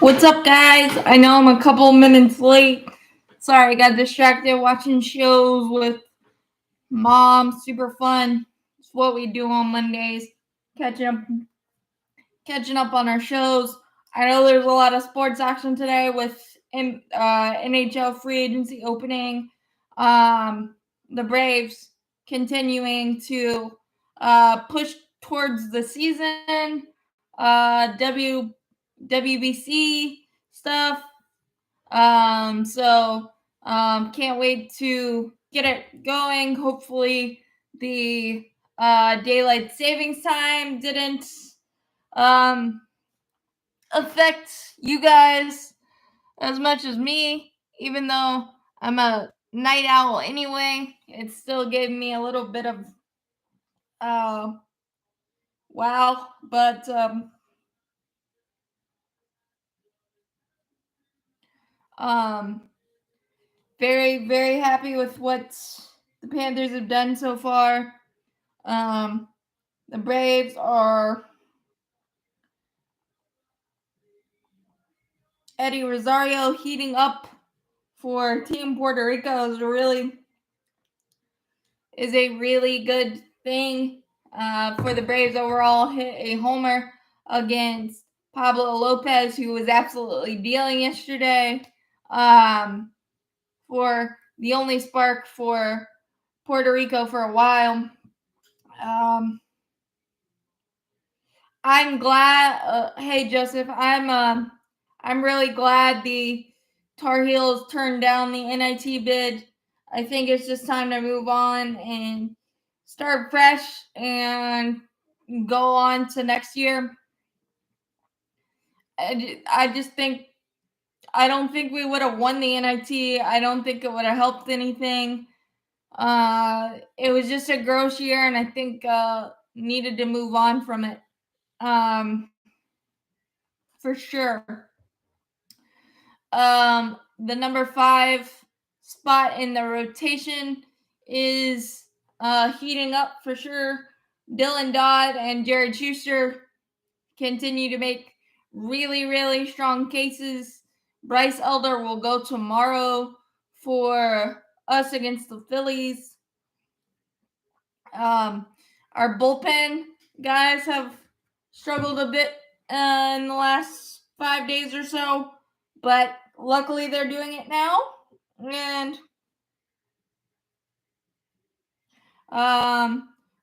What's up, guys? I know I'm a couple minutes late. Sorry, I got distracted watching shows with mom. Super fun. It's what we do on Mondays. Catching up, catching up on our shows. I know there's a lot of sports action today with NHL free agency opening. The Braves continuing to push towards the season. WBC stuff. Can't wait to get it going. Hopefully, the daylight savings time didn't um, affect you guys as much as me, even though I'm a night owl anyway. It still gave me a little bit of uh, wow, but um, very, very happy with what the Panthers have done so far. The Braves are Eddie Rosario heating up for Team Puerto Rico is a really good thing for the Braves overall. Hit a homer against Pablo Lopez, who was absolutely dealing yesterday, for the only spark for Puerto Rico for a while. I'm glad. Hey, Joseph, I'm really glad the Tar Heels turned down the NIT bid. I think it's just time to move on and start fresh and go on to next year. I just think I don't think we would have won the NIT. I don't think it would have helped anything. It was just a gross year, and I think needed to move on from it. For sure. The number 5 spot in the rotation is heating up for sure. Dylan Dodd and Jared Schuster continue to make really, really strong cases. Bryce Elder will go tomorrow for us against the Phillies. Our bullpen guys have struggled a bit in the last 5 days or so, but luckily they're doing it now. And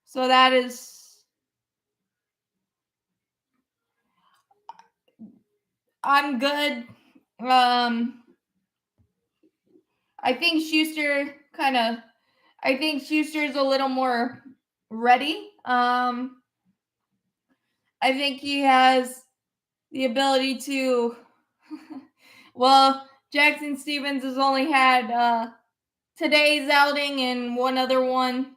so that is, I'm good. I think Schuster's a little more ready. I think he has the ability to. Well, Jackson Stevens has only had today's outing and one other one.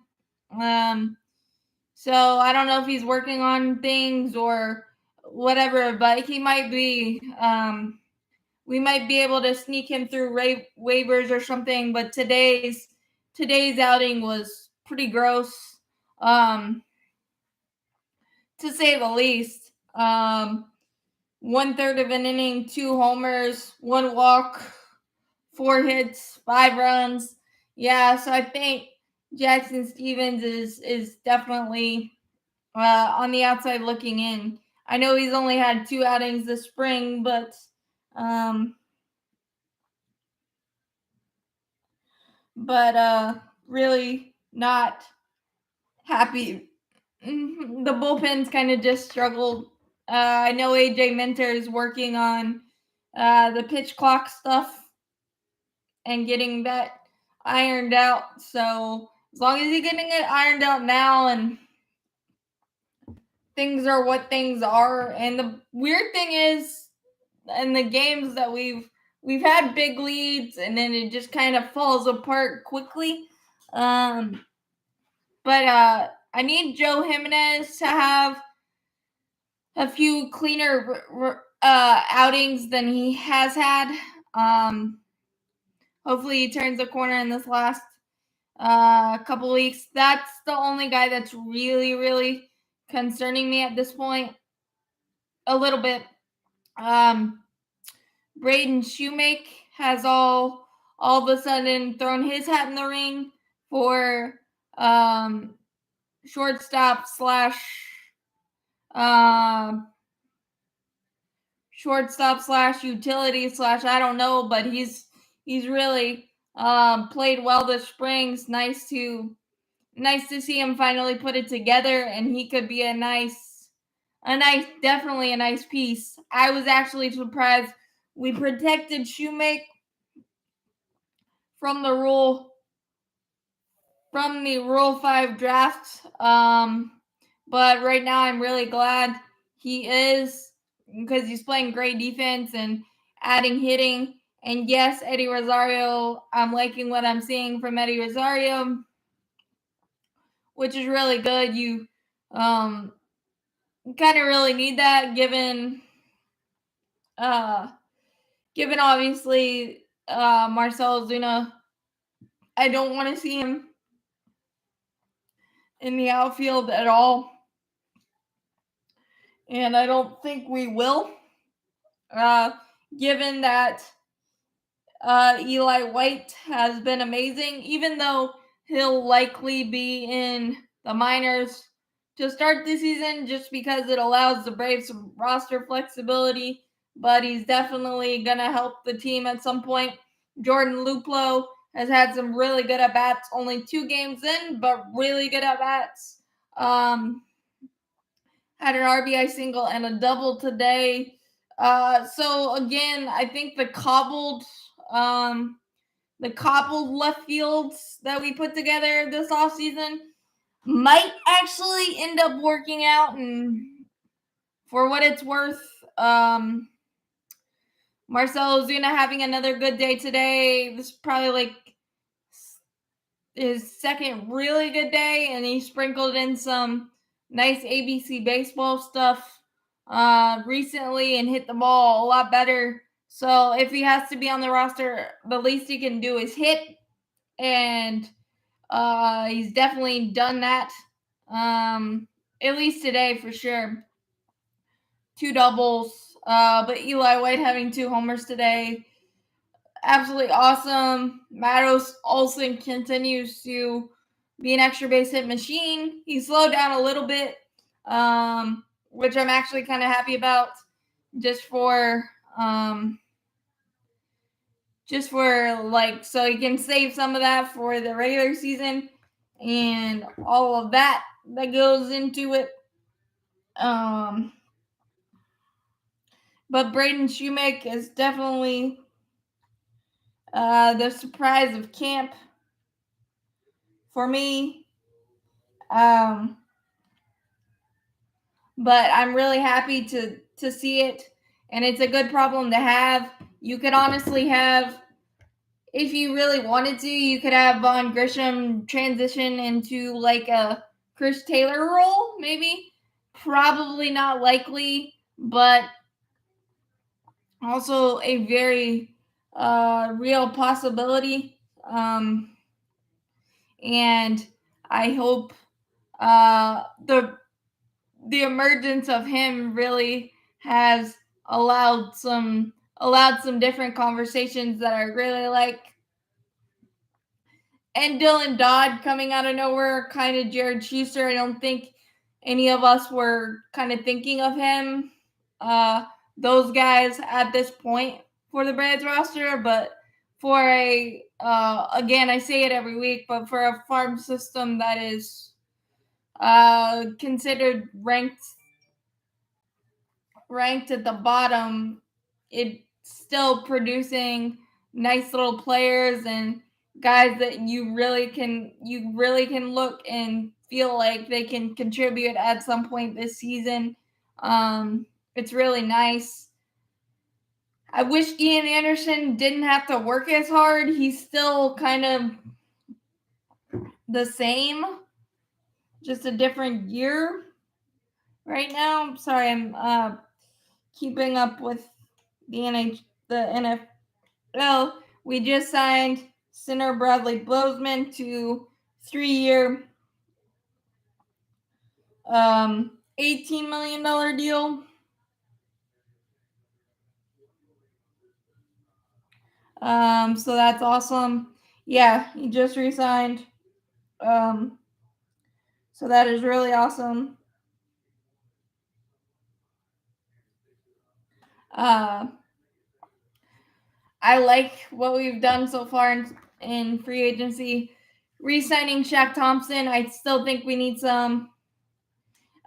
So I don't know if he's working on things or whatever, but he might be. We might be able to sneak him through waivers or something. But today's outing was pretty gross, to say the least. 1/3 of an inning, 2 homers, 1 walk, 4 hits, 5 runs. Yeah, so I think Jackson Stevens is definitely on the outside looking in. I know he's only had 2 outings this spring, but really not happy. The bullpen's kind of just struggled. I know AJ Minter is working on the pitch clock stuff and getting that ironed out. So as long as he's getting it ironed out now and things are what things are. And the weird thing is, in the games that we've had big leads and then it just kind of falls apart quickly. But I need Joe Jimenez to have a few cleaner outings than he has had. Hopefully he turns the corner in this last couple weeks. That's the only guy that's really, really concerning me at this point. A little bit. Braden Shoemake has all of a sudden thrown his hat in the ring for shortstop slash utility slash I don't know, but he's really played well this spring. It's nice to see him finally put it together, and he could be definitely a nice piece. I was actually surprised we protected Shoemake from the Rule 5 draft. But right now I'm really glad he is, because he's playing great defense and adding hitting. And yes, Eddie Rosario, I'm liking what I'm seeing from Eddie Rosario, which is really good. You kind of really need that, given obviously Marcell Ozuna. I don't want to see him in the outfield at all, and I don't think we will, given that Eli White has been amazing, even though he'll likely be in the minors to start the season just because it allows the Braves some roster flexibility, but he's definitely going to help the team at some point. Jordan Luplow has had some really good at-bats, only 2 games in, but really good at-bats. Had an RBI single and a double today. So again, I think the cobbled left fields that we put together this offseason might actually end up working out. And for what it's worth, Marcell Ozuna having another good day today. This is probably like his second really good day, and he sprinkled in some nice ABC baseball stuff recently and hit the ball a lot better. So if he has to be on the roster, the least he can do is hit, and he's definitely done that, at least today for sure. 2 doubles, but Eli White having 2 homers today. Absolutely awesome. Matos Olson continues to be an extra base hit machine. He slowed down a little bit, which I'm actually kind of happy about, just for like, so he can save some of that for the regular season and all of that goes into it. But Braden Shoemake is definitely the surprise of camp for me. But I'm really happy to see it, and it's a good problem to have. You could honestly have, if you really wanted to, you could have Vaughn Grisham transition into like a Chris Taylor role, maybe. Probably not likely, but also a very real possibility. And I hope the emergence of him really has allowed some different conversations that I really like. And Dylan Dodd coming out of nowhere, kind of Jared Schuster. I don't think any of us were kind of thinking of him, those guys at this point for the Braves roster, but for a again, I say it every week, but for a farm system that is considered ranked at the bottom, it's still producing nice little players and guys that you really can look and feel like they can contribute at some point this season. It's really nice. I wish Ian Anderson didn't have to work as hard. He's still kind of the same, just a different year right now. I'm sorry, I'm keeping up with the NFL. We just signed center Bradley Bozeman to 3-year, $18 million deal. So that's awesome. Yeah, he just re-signed. So that is really awesome. I like what we've done so far in free agency. Re-signing Shaq Thompson, I still think we need some.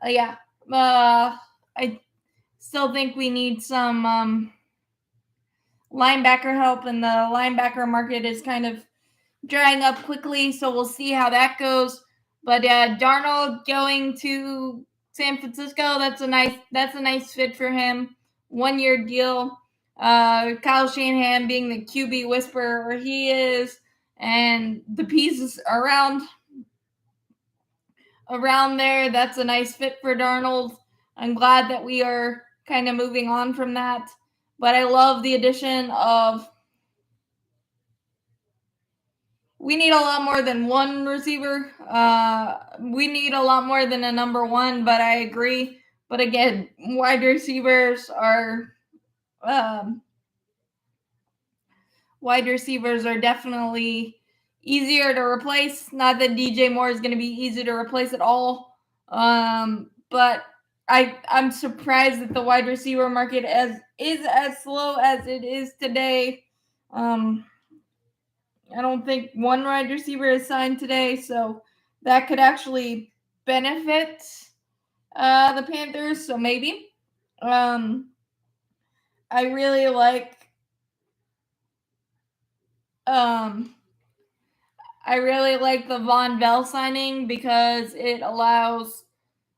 I still think we need some linebacker help, and the linebacker market is kind of drying up quickly, so we'll see how that goes. But Darnold going to San Francisco, that's a nice fit for him. 1-year deal. Kyle Shanahan being the QB whisperer he is, and the pieces around there, that's a nice fit for Darnold. I'm glad that we are kind of moving on from that. But I love the addition of. We need a lot more than one receiver. We need a lot more than a number one, but I agree. But again, wide receivers are definitely easier to replace. Not that DJ Moore is going to be easy to replace at all, but I'm surprised that the wide receiver market is as slow as it is today. I don't think one wide receiver is signed today, so that could actually benefit the Panthers. So maybe. I really like. I really like the Von Bell signing because it allows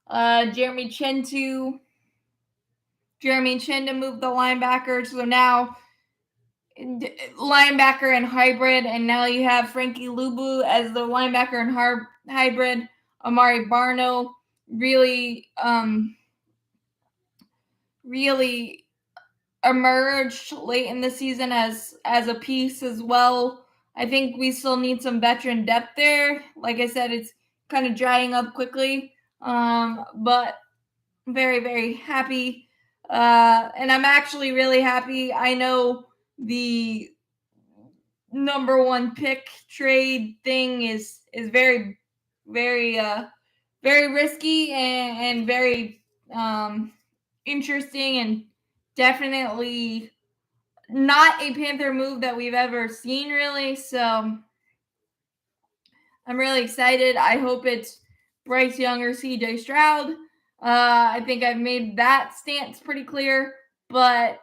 Jeremy Chin to move the linebacker. So now linebacker and hybrid, and now you have Frankie Lubu as the linebacker and hybrid. Amari Barno really emerged late in the season as a piece as well. I think we still need some veteran depth there. Like I said, it's kind of drying up quickly, but very, very happy. And I'm actually really happy. I know the number one pick trade thing is very, very, very risky and very interesting, and definitely not a Panther move that we've ever seen, really. So I'm really excited. I hope it's Bryce Young or CJ Stroud. I think I've made that stance pretty clear, but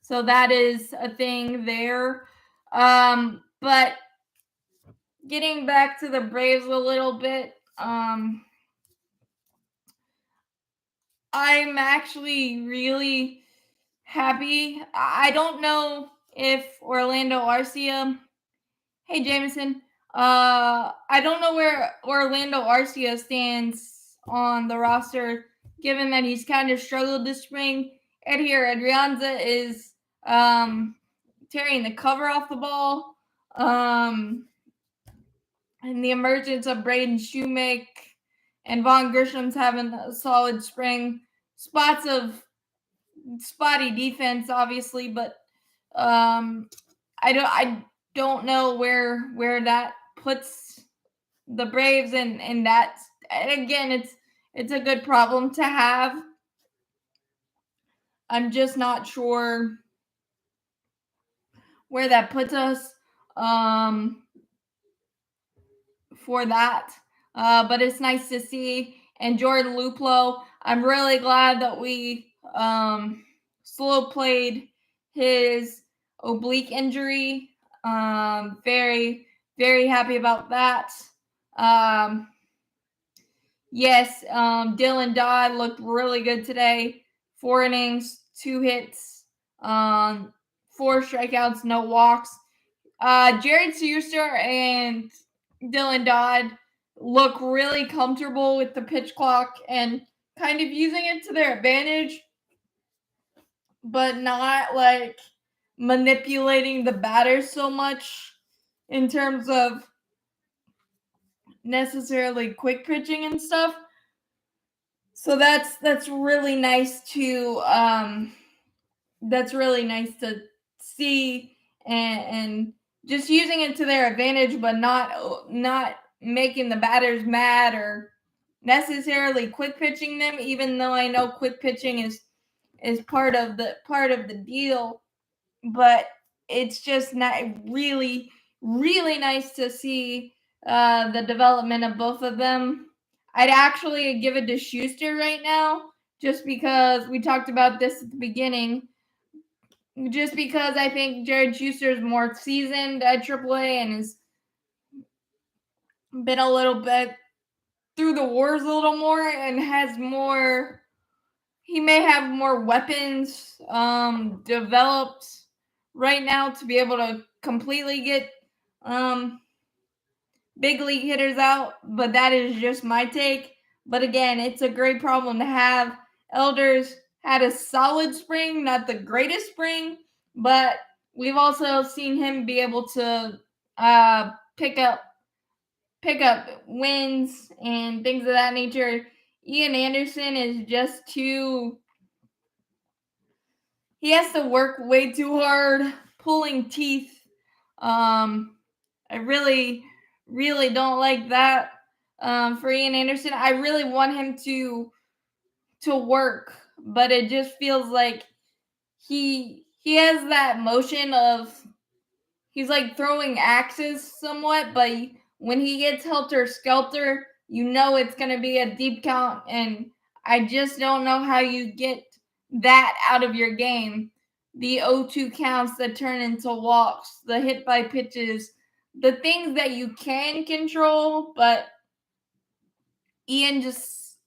so that is a thing there. But getting back to the Braves a little bit, I'm actually really happy. I don't know if Orlando Arcia. Hey, Jameson. I don't know where Orlando Arcia stands on the roster, given that he's kind of struggled this spring. Adrianza is tearing the cover off the ball. And the emergence of Braden Shoemake and Vaughn Grisham's having a solid spring. Spots of spotty defense, obviously, but I don't know where that puts the Braves, and that, and again, it's a good problem to have. I'm just not sure where that puts us for that. But it's nice to see. And Jordan Luplow, I'm really glad that we slow played his oblique injury. Very, very happy about that. Yes, Dylan Dodd looked really good today. 4 innings, 2 hits, 4 strikeouts, no walks. Jared Schuster and Dylan Dodd look really comfortable with the pitch clock and kind of using it to their advantage, but not like manipulating the batters so much in terms of necessarily quick pitching and stuff. So that's really nice to see and just using it to their advantage, but not making the batters mad or necessarily quick pitching them. Even though I know quick pitching is part of the deal, but it's just not really nice to see the development of both of them. I'd actually give it to Schuster right now, just because we talked about this at the beginning. Just because I think Jared Schuster is more seasoned at AAA and has been a little bit through the wars a little more and has more. He may have more weapons developed right now to be able to completely get big league hitters out, but that is just my take. But again, it's a great problem to have. Elders had a solid spring, not the greatest spring, but we've also seen him be able to pick up wins and things of that nature. Ian Anderson is just too. He has to work way too hard, pulling teeth. I really don't like that for Ian Anderson. I really want him to work, but it just feels like he has that motion of he's like throwing axes somewhat, but when he gets helter skelter, you know it's going to be a deep count, and I just don't know how you get that out of your game. The 0-2 counts that turn into walks, the hit by pitches, the things that you can control, but Ian just,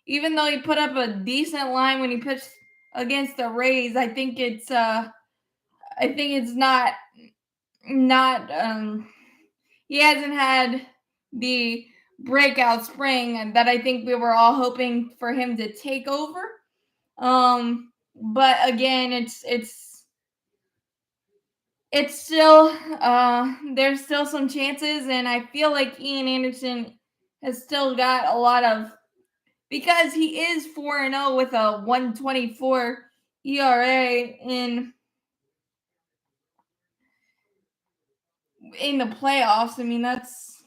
even though he put up a decent line when he pitched against the Rays, I think it's not he hasn't had the breakout spring that I think we were all hoping for him to take over. But again, it's still there's still some chances, and I feel like Ian Anderson has still got a lot of, because he is 4-0 with a 1.24 ERA in the playoffs. I mean, that's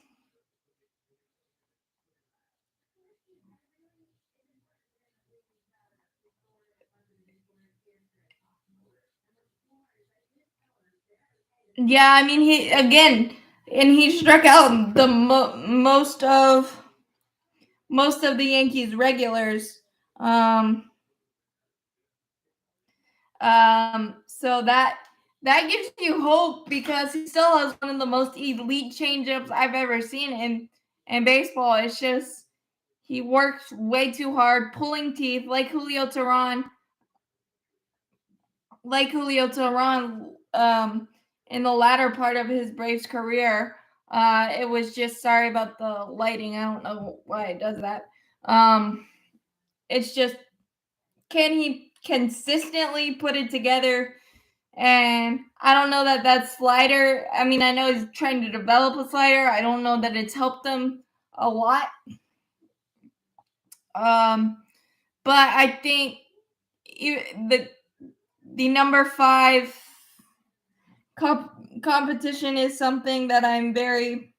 yeah. I mean, he again, and he struck out the most of the Yankees regulars. So that gives you hope, because he still has one of the most elite changeups I've ever seen in baseball. It's just he works way too hard, pulling teeth like Julio Teheran, in the latter part of his Braves career. It was just, sorry about the lighting. I don't know why it does that. It's just, can he consistently put it together? And I don't know that slider. I mean, I know he's trying to develop a slider. I don't know that it's helped him a lot. But I think the number 5 competition is something that I'm very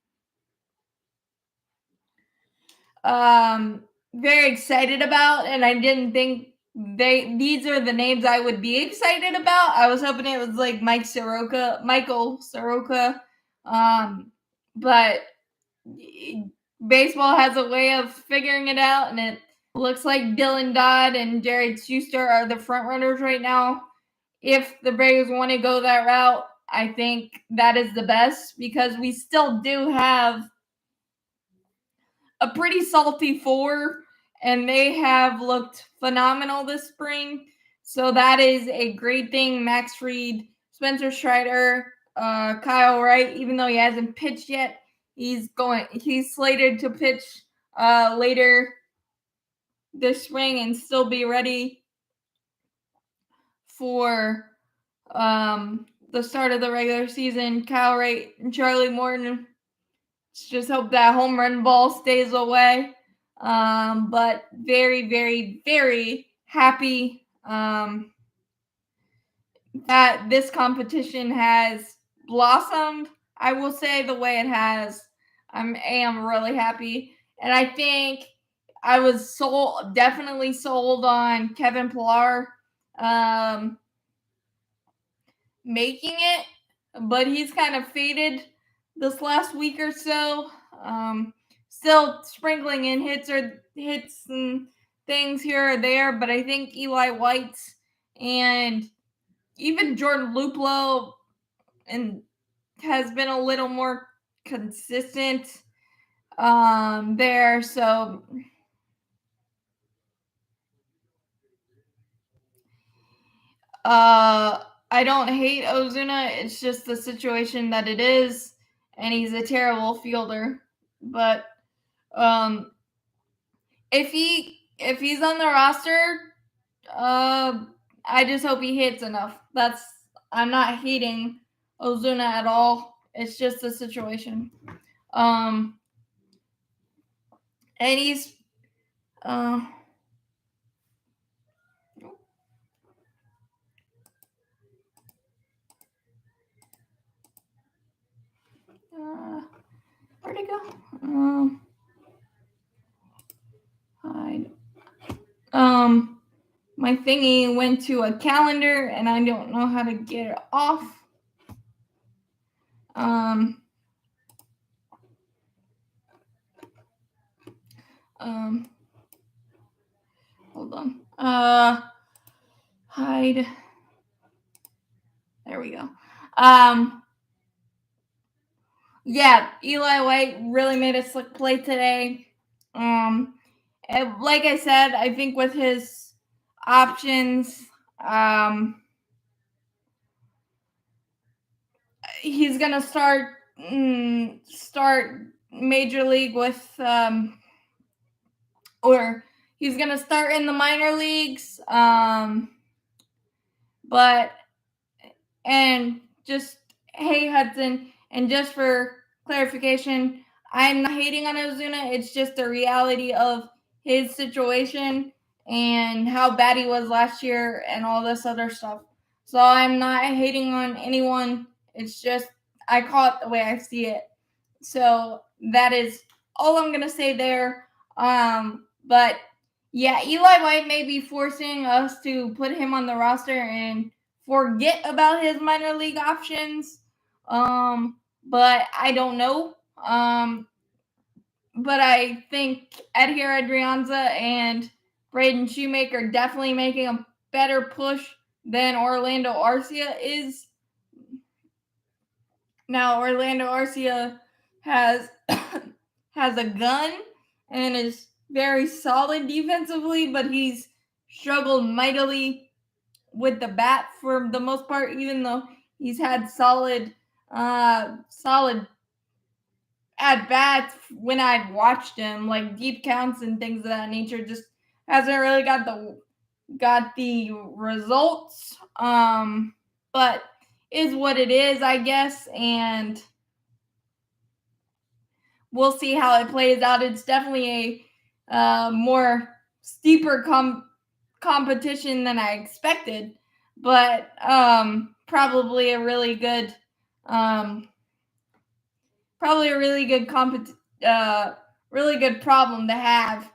very excited about, and I didn't think these are the names I would be excited about. I was hoping it was like Michael Soroka, but baseball has a way of figuring it out, and it looks like Dylan Dodd and Jared Schuster are the front runners right now. If the Braves want to go that route, I think that is the best, because we still do have a pretty salty 4, and they have looked phenomenal this spring. So that is a great thing. Max Fried, Spencer Strider, Kyle Wright, even though he hasn't pitched yet, he's slated to pitch later this spring and still be ready for the start of the regular season. Kyle Wright and Charlie Morton, just hope that home run ball stays away. But very, very, very happy that this competition has blossomed, I will say, the way it has. I am really happy, and I think I was definitely sold on Kevin Pillar making it, but he's kind of faded this last week or so. Still sprinkling in hits and things here or there, but I think Eli White's and even Jordan Luplow and has been a little more consistent there. So I don't hate Ozuna. It's just the situation that it is, and he's a terrible fielder. But if he's on the roster, I just hope he hits enough. I'm not hating Ozuna at all. It's just the situation. And he's where'd it go? Hide. My thingy went to a calendar and I don't know how to get it off. Hold on. Hide. There we go. Yeah, Eli White really made a slick play today. Like I said, I think with his options, he's gonna start major league with or he's gonna start in the minor leagues. But and just hey Hudson, and just for clarification, I'm not hating on Ozuna. It's just the reality of his situation and how bad he was last year and all this other stuff. So I'm not hating on anyone. It's just I call it the way I see it. So that is all I'm gonna say there. But yeah, Eli White may be forcing us to put him on the roster and forget about his minor league options. But I don't know. But I think Edgar Adrianza and Braden Shoemaker definitely making a better push than Orlando Arcia is. Now Orlando Arcia has has a gun and is very solid defensively, but he's struggled mightily with the bat for the most part, even though he's had solid at bats when I've watched him, like deep counts and things of that nature. Just hasn't really got the results. But is what it is, I guess, and we'll see how it plays out. It's definitely a more steeper competition than I expected, but probably a really good really good problem to have.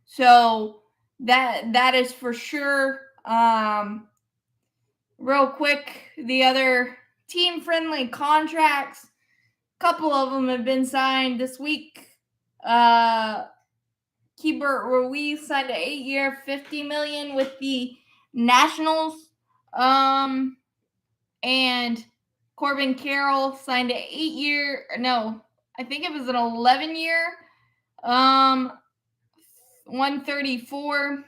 So that is for sure. Real quick, the other team friendly contracts, a couple of them have been signed this week. Keibert Ruiz signed an 8-year, $50 million with the Nationals. And Corbin Carroll signed an 8-year. No, I think it was an 11-year. 134.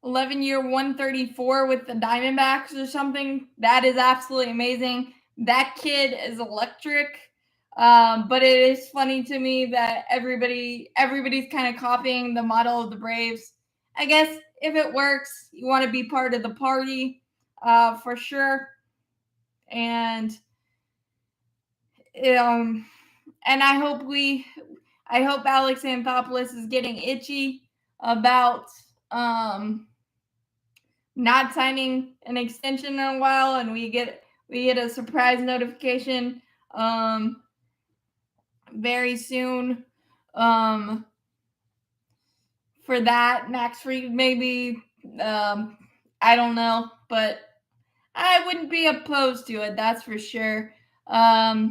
11-year 134 with the Diamondbacks or something. That is absolutely amazing. That kid is electric. But it is funny to me that everybody's kind of copying the model of the Braves. I guess if it works, you want to be part of the party, for sure. And I hope Alex Anthopoulos is getting itchy about not signing an extension in a while, and we get a surprise notification very soon for that. Max Fried, maybe. I don't know, but I wouldn't be opposed to it, that's for sure. But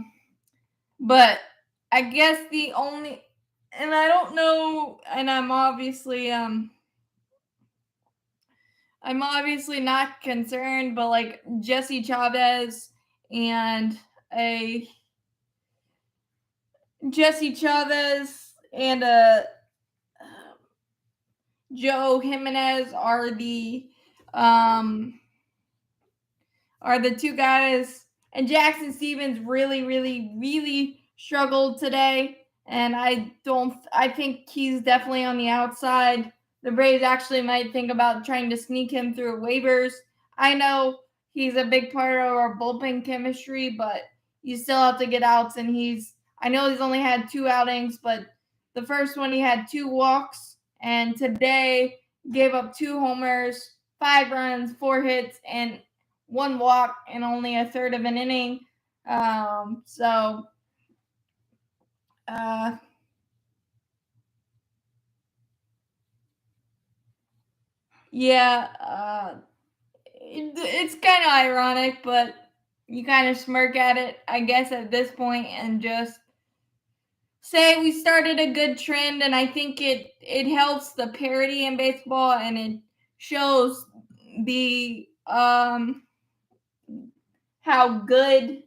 I guess the only, and I don't know, and I'm obviously not concerned, but like Jesse Chavez and a Joe Jimenez are the two guys, and Jackson Stevens really struggled today, and I think he's definitely on the outside. The Braves actually might think about trying to sneak him through waivers. I know he's a big part of our bullpen chemistry, but you still have to get outs, and I know he's only had 2 outings, but the first one he had 2 walks, and today gave up 2 homers, 5 runs, 4 hits, and 1 walk in only a third of an inning. It's kind of ironic, but you kind of smirk at it, I guess, at this point, and just say we started a good trend, and I think it helps the parity in baseball, and it shows the how good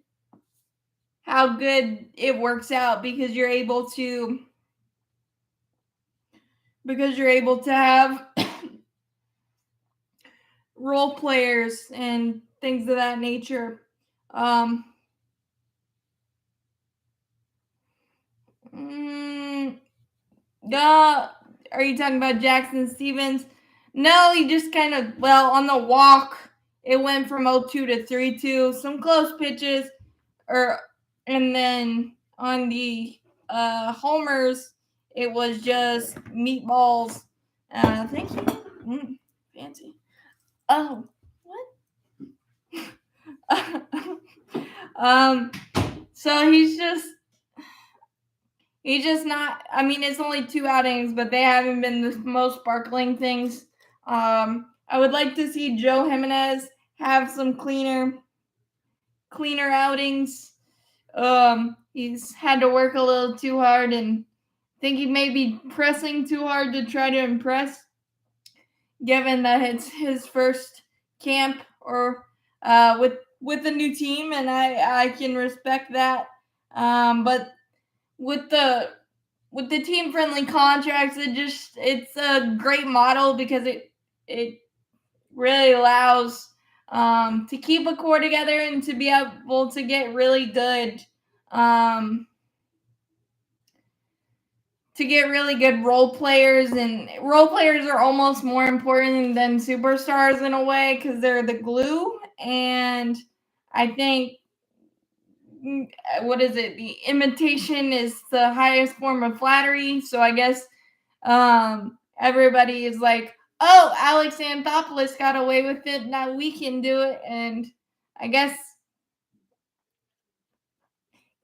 it works out because you're able to have role players and things of that nature. Are you talking about Jackson Stevens? No, he just kind of, on the walk, it went from 0-2 to 3-2, some close pitches, and then on the homers, it was just meatballs. Thank you. Fancy. Oh, what? So he's just not. I mean, it's only 2 outings, but they haven't been the most sparkling things. I would like to see Joe Jimenez have some cleaner outings. He's had to work a little too hard, and I think he may be pressing too hard to try to impress, given that it's his first camp or with a new team, and I can respect that. But with the team friendly contracts, it's a great model because it really allows to keep a core together and to be able to get really good role players, and role players are almost more important than superstars in a way because they're the glue. And I think, what is it? The imitation is the highest form of flattery. So I guess everybody is like, oh, Alex Anthopoulos got away with it, now we can do it. And I guess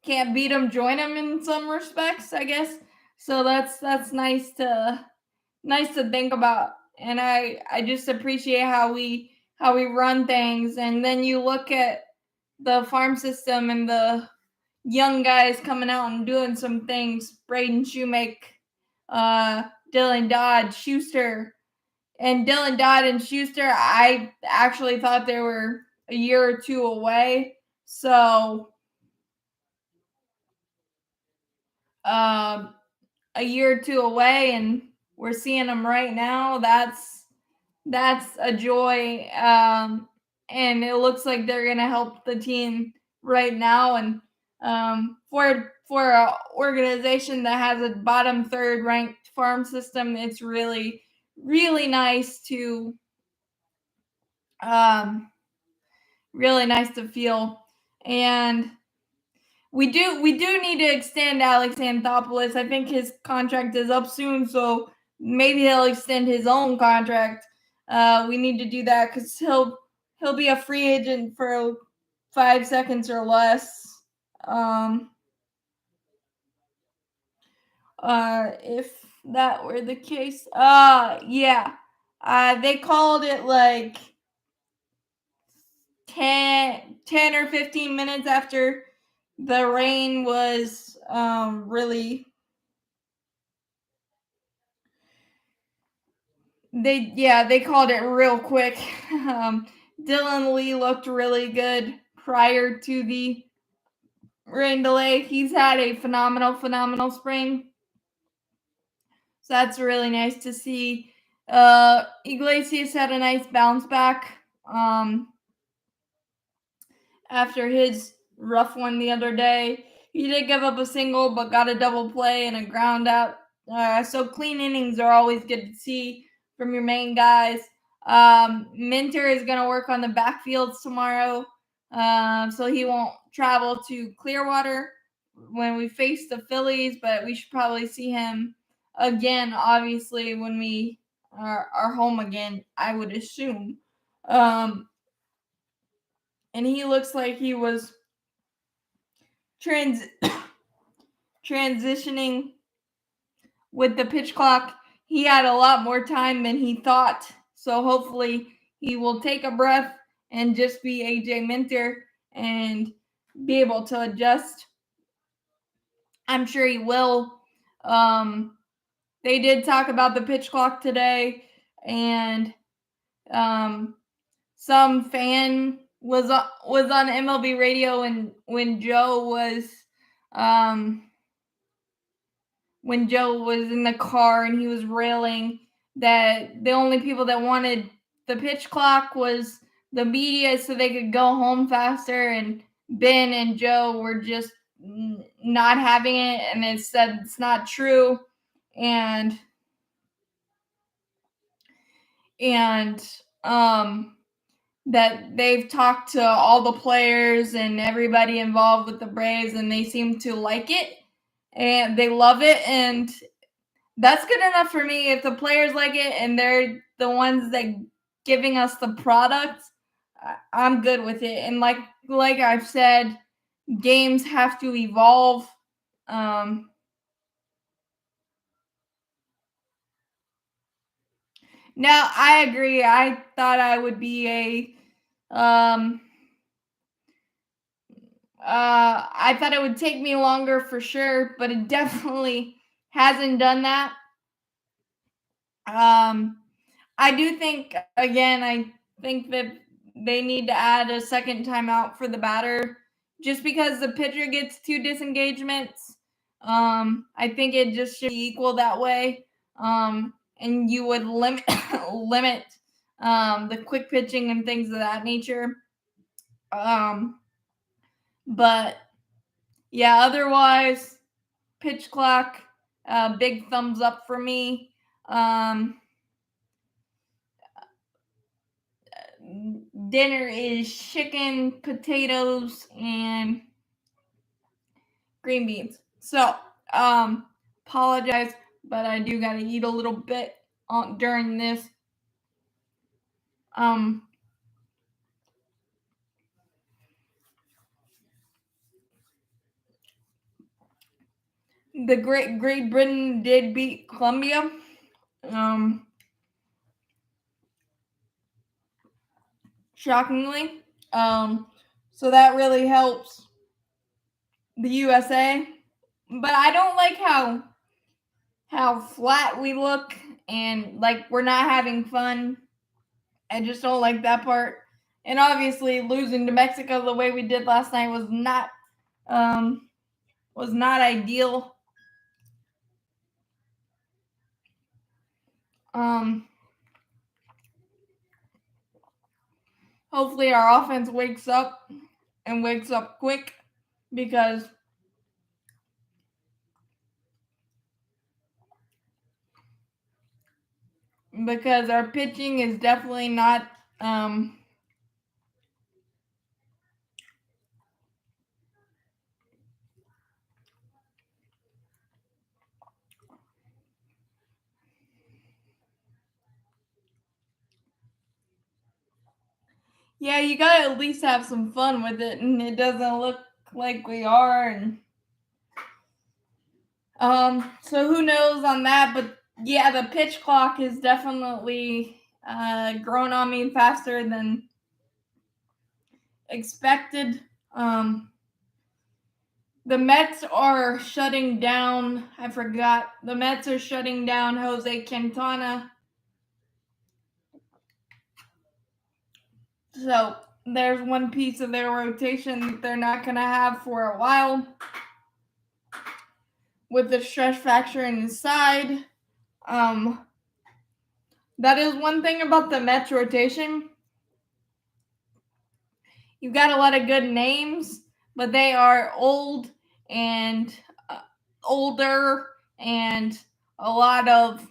can't beat them, join them in some respects, I guess. So that's nice to think about. And I just appreciate how we run things. And then you look at the farm system and the young guys coming out and doing some things. Braden Shoemake, Dylan Dodd, Schuster. And Dylan Dodd and Schuster, I actually thought they were a year or 2 away. So a year or 2 away, and we're seeing them right now. That's a joy. And it looks like they're going to help the team right now. And for an organization that has a bottom 3rd ranked farm system, it's really nice to feel. And we do need to extend Alex Anthopoulos. I think his contract is up soon, so maybe he'll extend his own contract. We need to do that because he'll be a free agent for 5 seconds or less. If that were the case, yeah, they called it like 10 or 15 minutes after the rain was really. They called it real quick. Dylan Lee looked really good prior to the rain delay. He's had a phenomenal spring. So that's really nice to see. Iglesias had a nice bounce back after his rough one the other day. He did give up a single, but got a double play and a ground out. So clean innings are always good to see from your main guys. Minter is going to work on the backfields tomorrow, so he won't travel to Clearwater when we face the Phillies, but we should probably see him again, obviously, when we are home again, I would assume. And he looks like he was transitioning with the pitch clock. He had a lot more time than he thought, so hopefully he will take a breath and just be AJ Minter and be able to adjust. I'm sure he will. They did talk about the pitch clock today, and some fan was on MLB radio when Joe was in the car and he was railing that the only people that wanted the pitch clock was the media so they could go home faster, and Ben and Joe were just not having it, and it said it's not true, and that they've talked to all the players and everybody involved with the Braves, and they seem to like it and they love it, and that's good enough for me. If the players like it and they're the ones that giving us the product, I'm good with it. And like I've said, games have to evolve. Now I agree. I thought I would be I thought it would take me longer for sure, but it definitely hasn't done that. I do think, again, I think that they need to add a second timeout for the batter just because the pitcher gets 2 disengagements. I think it just should be equal that way. And you would limit the quick pitching and things of that nature. But yeah, otherwise, pitch clock, big thumbs up for me. Dinner is chicken, potatoes, and green beans. So, apologize, but I do gotta eat a little bit during this. The Great Britain did beat Colombia. Shockingly. So that really helps the USA. But I don't like how flat we look and like we're not having fun. I just don't like that part. And obviously losing to Mexico the way we did last night was not ideal. Hopefully our offense wakes up and wakes up quick because our pitching is definitely not Yeah, you gotta at least have some fun with it, and it doesn't look like we are. And so who knows on that? But yeah, the pitch clock is definitely grown on me faster than expected. The Mets are shutting down. I forgot. The Mets are shutting down Jose Quintana. So there's one piece of their rotation that they're not going to have for a while. With the stress fracture in his side. That is one thing about the Mets rotation. You've got a lot of good names, but they are old and older and a lot of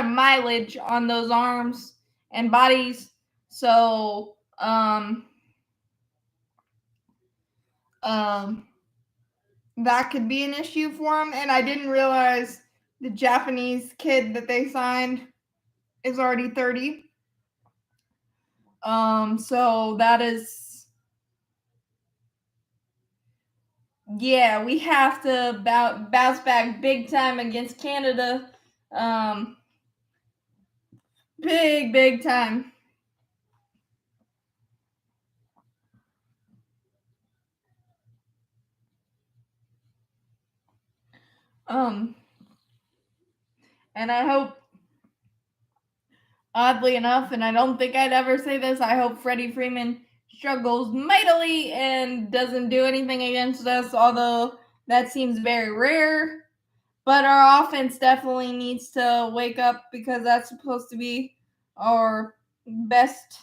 mileage on those arms and bodies. So that could be an issue for him. And I didn't realize the Japanese kid that they signed is already 30. So that is, yeah, we have to bounce back big time against Canada. Big time. And I hope, oddly enough, and I don't think I'd ever say this, I hope Freddie Freeman struggles mightily and doesn't do anything against us, although that seems very rare. But our offense definitely needs to wake up because that's supposed to be our best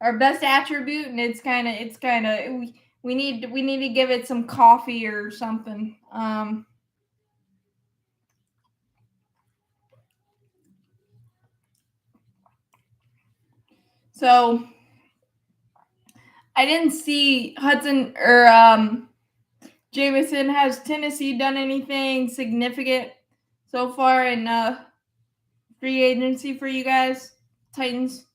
attribute, and it's kind of we need to give it some coffee or something. So I didn't see Hudson or Jameson. Has Tennessee done anything significant so far in free agency for you guys, Titans?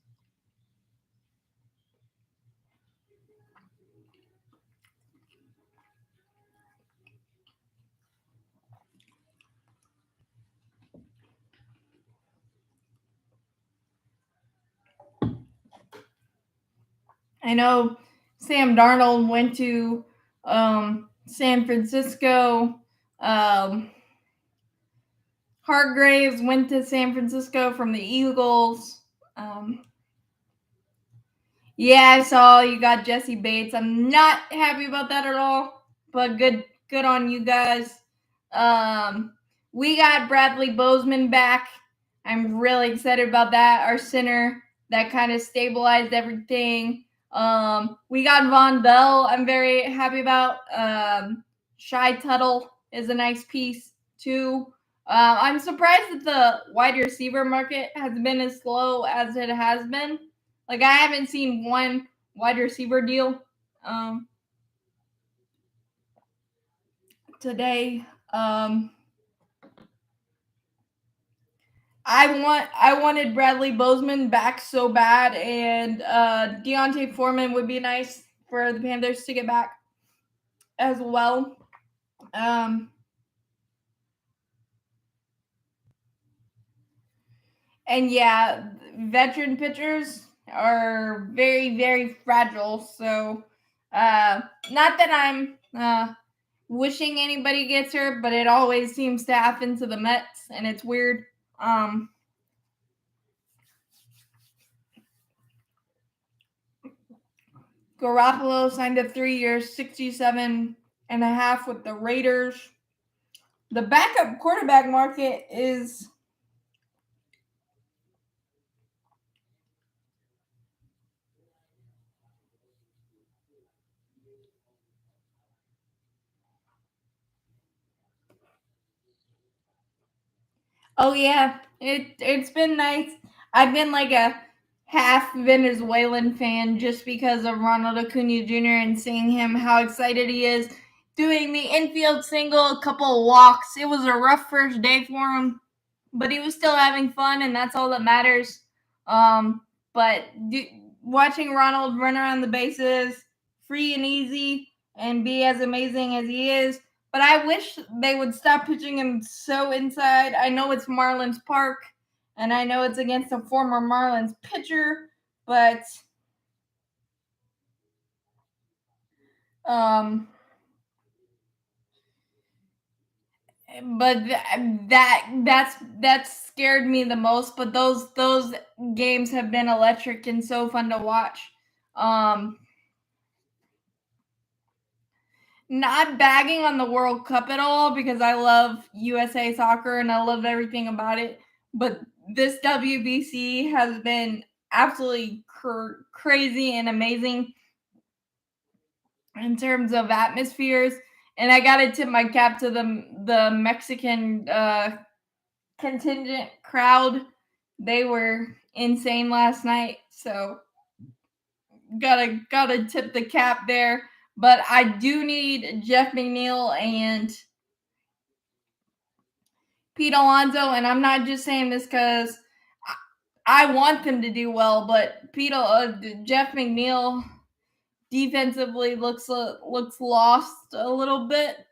I know Sam Darnold went to San Francisco. Hargraves went to San Francisco from the Eagles. Yeah, I saw you got Jesse Bates. I'm not happy about that at all, but good on you guys. We got Bradley Bozeman back. I'm really excited about that. Our center that kind of stabilized everything. We got Von Bell. I'm very happy about. Shy Tuttle is a nice piece too. I'm surprised that the wide receiver market has been as slow as it has been. Like I haven't seen one wide receiver deal today. I wanted Bradley Bozeman back so bad, and Deontay Foreman would be nice for the Panthers to get back as well. And yeah, veteran pitchers are very fragile. So not that I'm wishing anybody gets hurt, but it always seems to happen to the Mets, and it's weird. Garoppolo signed a 3 years, 67.5 with the Raiders. The backup quarterback market is oh yeah, it's been nice. I've been like a half Venezuelan fan just because of Ronald Acuna Jr. and seeing him how excited he is doing the infield single, a couple of walks. It was a rough first day for him. but he was still having fun, and that's all that matters. But watching Ronald run around the bases free and easy and be as amazing as he is. But I wish they would stop pitching him so inside. I know it's Marlins Park, and I know it's against a former Marlins pitcher, but that scared me the most. But those games have been electric and so fun to watch. Not bagging on the World Cup at all, because I love USA soccer and I love everything about it. But this WBC has been absolutely crazy and amazing in terms of atmospheres. And I got to tip my cap to the Mexican contingent crowd. They were insane last night, so gotta tip the cap there. But I do need Jeff McNeil and Pete Alonso, and I'm not just saying this because I want them to do well, but Jeff McNeil defensively looks lost a little bit,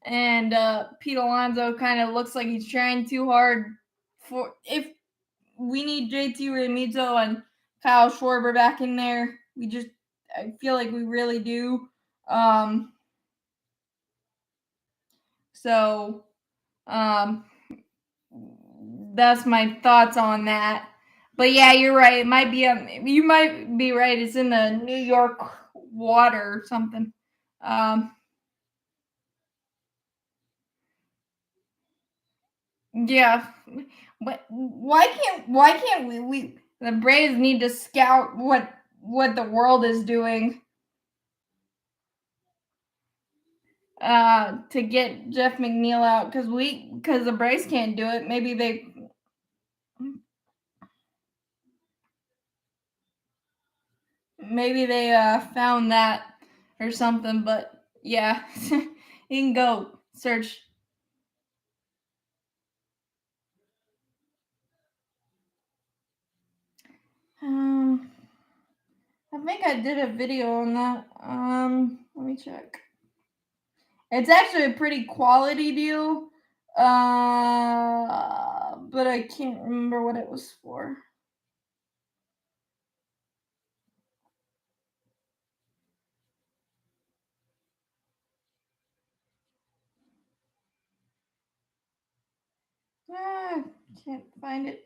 and Pete Alonso kind of looks like he's trying too hard. For if we need JT Realmuto and Kyle Schwarber back in there, I feel like we really do. So that's my thoughts on that. But yeah, you're right. It might be you might be right. It's in the New York water or something. Yeah, but why can't we the Braves need to scout what the world is doing to get Jeff McNeil out, because the Braves can't do it. Maybe they found that or something. But yeah, you can go search. I think I did a video on that. Let me check. It's actually a pretty quality deal, but I can't remember what it was for. Can't find it.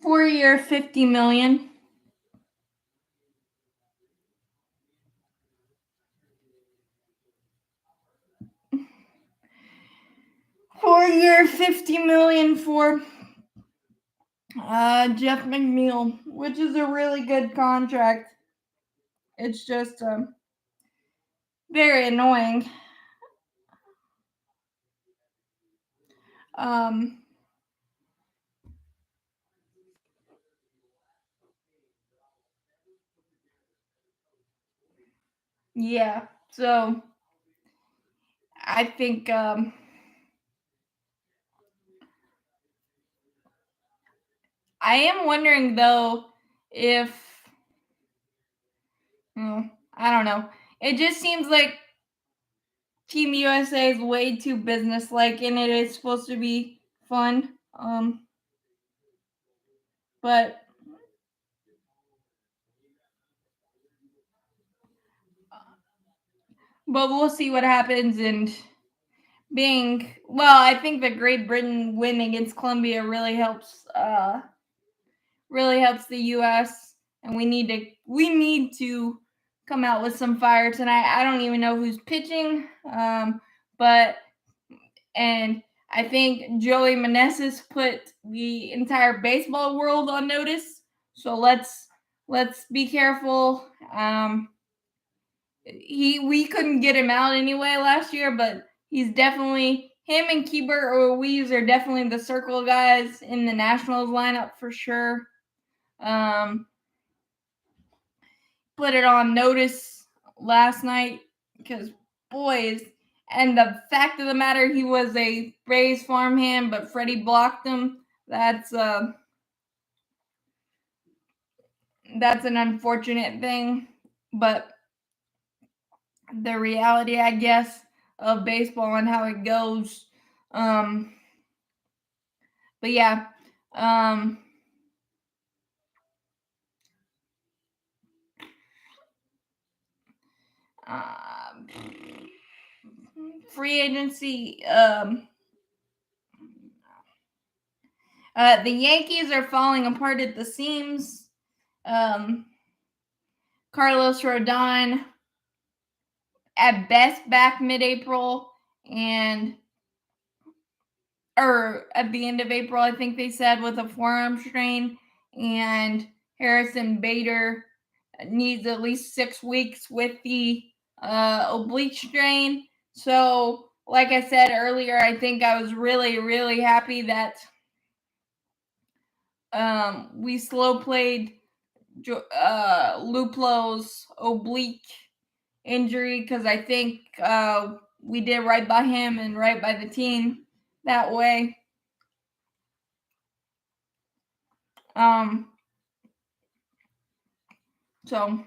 4-year, $50 million. Four-year, $50 million for Jeff McNeil, which is a really good contract. It's just very annoying. Yeah, so I think I am wondering though if I don't know. It just seems like Team USA is way too business-like, and it is supposed to be fun. But we'll see what happens. And I think the Great Britain win against Colombia really helps the US, and we need to come out with some fire tonight. I don't even know who's pitching, but I think Joey Meneses put the entire baseball world on notice. So let's be careful. We couldn't get him out anyway last year, but he's definitely, him and Keibert or Weaves are definitely the circle guys in the Nationals lineup for sure. Put it on notice last night because boys. And the fact of the matter, he was a Braves farmhand, but Freddie blocked him. That's an unfortunate thing, but the reality, I guess, of baseball and how it goes. But yeah, free agency. The Yankees are falling apart at the seams. Carlos Rodon, at best, back mid-April, or at the end of April, I think they said, with a forearm strain, and Harrison Bader needs at least 6 weeks with the oblique strain. So, like I said earlier, I think I was really, really happy that we slow played Luplo's oblique injury, because I think we did right by him and right by the team that way. So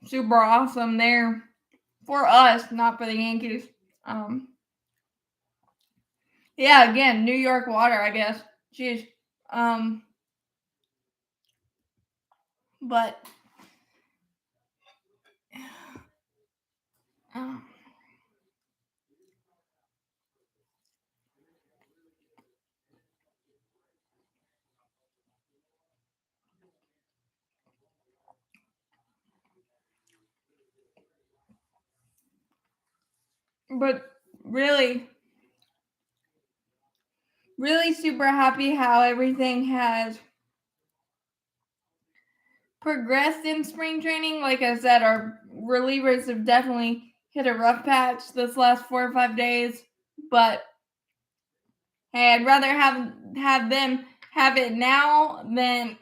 super awesome there for us, not for the Yankees. Yeah, again, New York water, I guess. Jeez. But really, really super happy how everything has progressed in spring training. Like I said, our relievers have definitely hit a rough patch this last 4 or 5 days, but hey, I'd rather have them have it now than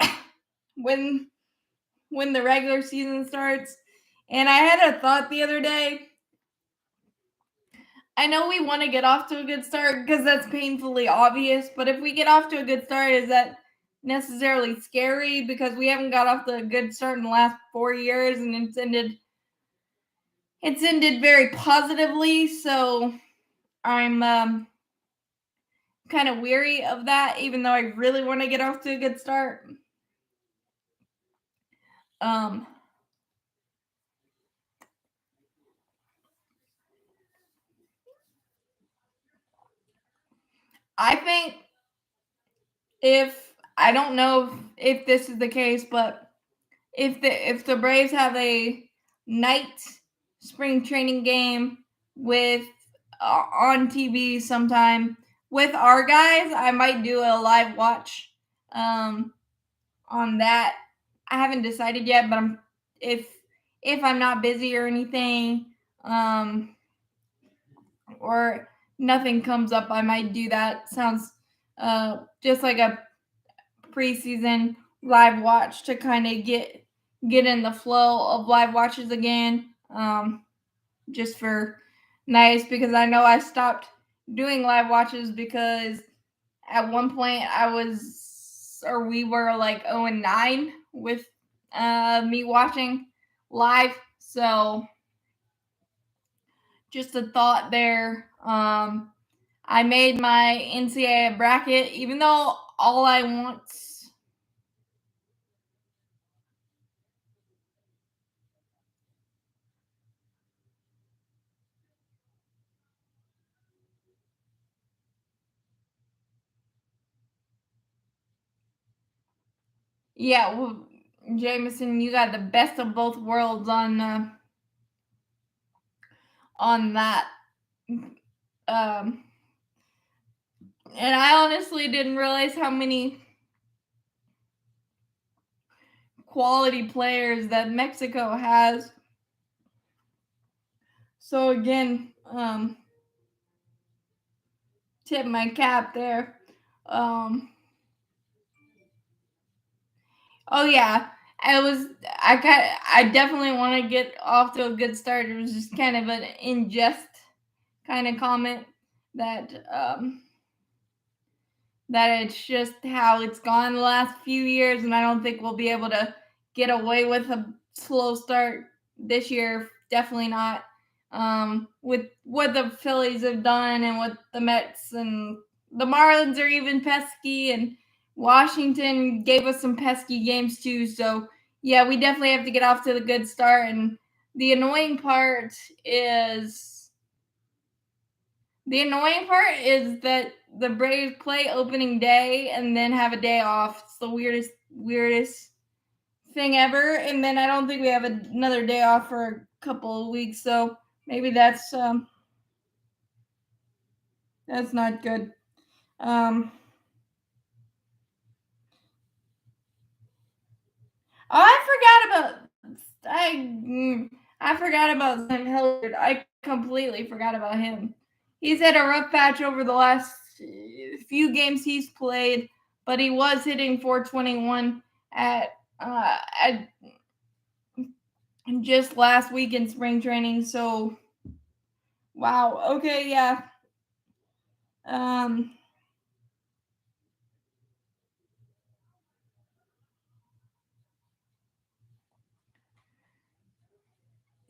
when the regular season starts. And I had a thought the other day. I know we want to get off to a good start because that's painfully obvious, but if we get off to a good start, is that necessarily scary? Because we haven't got off to a good start in the last 4 years, and it's ended very positively. So I'm kind of weary of that, even though I really want to get off to a good start. I think, if I don't know if this is the case, but if the Braves have a night spring training game with on TV sometime with our guys, I might do a live watch on that. I haven't decided yet, but if I'm not busy or anything, or nothing comes up, I might do that. Sounds just like a preseason live watch to kind of get in the flow of live watches again. Just for nice, because I know I stopped doing live watches because at one point we were like 0-9 with me watching live. So just a thought there. I made my NCAA bracket, even though all I want. Yeah, well, Jameson, you got the best of both worlds on that. And I honestly didn't realize how many quality players that Mexico has. So again, tip my cap there. Oh yeah, I definitely want to get off to a good start. It was just kind of an in jest kind of comment that that it's just how it's gone the last few years, and I don't think we'll be able to get away with a slow start this year. Definitely not. With what the Phillies have done and what the Mets and the Marlins are even pesky, and Washington gave us some pesky games too. So yeah, we definitely have to get off to the good start. And the annoying part is that the Braves play opening day and then have a day off. It's the weirdest thing ever. And then I don't think we have another day off for a couple of weeks. So maybe that's not good. I forgot about Sam Hilliard. I completely forgot about him. He's had a rough patch over the last few games he's played, but he was hitting 421 at just last week in spring training. So wow. Okay, yeah. Um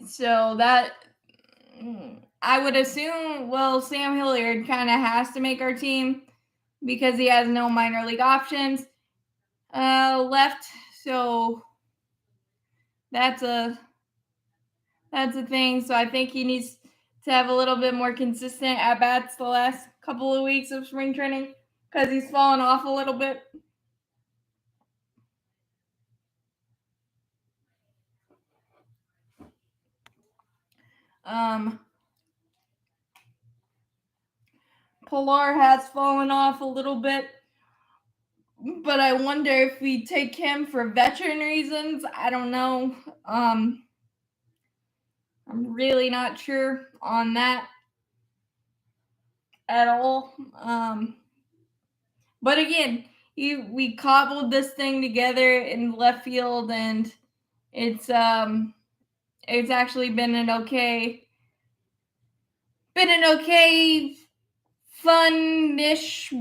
so that I would assume, well, Sam Hilliard kind of has to make our team because he has no minor league options left. So that's a thing. So I think he needs to have a little bit more consistent at bats the last couple of weeks of spring training because he's fallen off a little bit. Um, Pilar has fallen off a little bit, but I wonder if we take him for veteran reasons. I don't know. I'm really not sure on that at all. But again, we cobbled this thing together in left field, and it's actually been an okay fun-ish